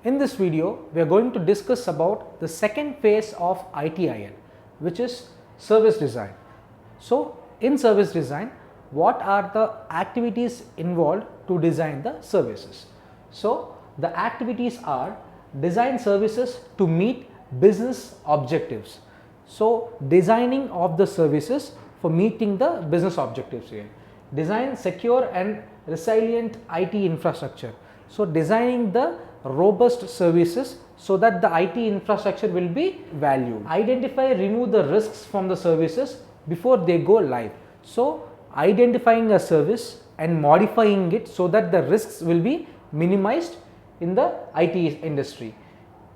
In this video, we are going to discuss about the second phase of ITIL, which is service design. So, in service design, what are the activities involved to design the services? So, the activities are design services to meet business objectives. So, designing of the services for meeting the business objectives here. Design secure and resilient IT infrastructure. So, designing the robust services so that the IT infrastructure will be valued. Identify, remove the risks from the services before they go live. So, identifying a service and modifying it so that the risks will be minimized in the IT industry.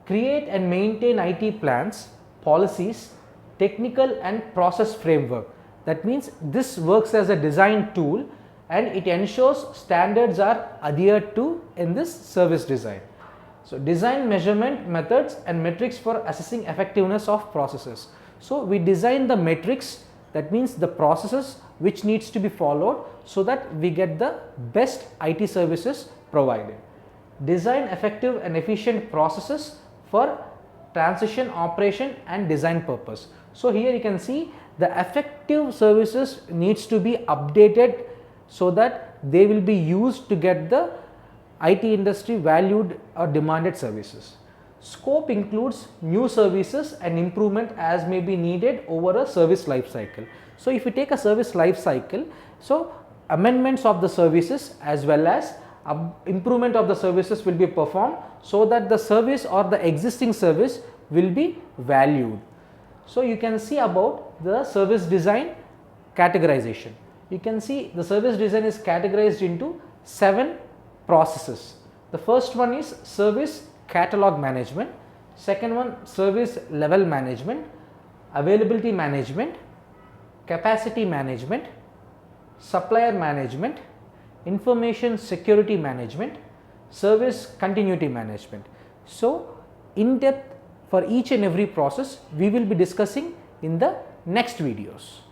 Create and maintain IT plans, policies, technical and process framework. That means this works as a design tool and it ensures standards are adhered to in this service design. So, design measurement methods and metrics for assessing effectiveness of processes. So, we design the metrics, that means the processes which needs to be followed so that we get the best IT services provided. Design effective and efficient processes for transition, operation and design purpose. So, here you can see the effective services needs to be updated so that they will be used to get the IT industry valued or demanded services. Scope includes new services and improvement as may be needed over a service life cycle. So, if you take a service life cycle, so amendments of the services as well as improvement of the services will be performed so that the service or the existing service will be valued. So, you can see about the service design categorization. You can see the service design is categorized into 7 processes. The first one is service catalog management, second one service level management, availability management, capacity management, supplier management, information security management, service continuity management. So, in depth for each and every process we will be discussing in the next videos.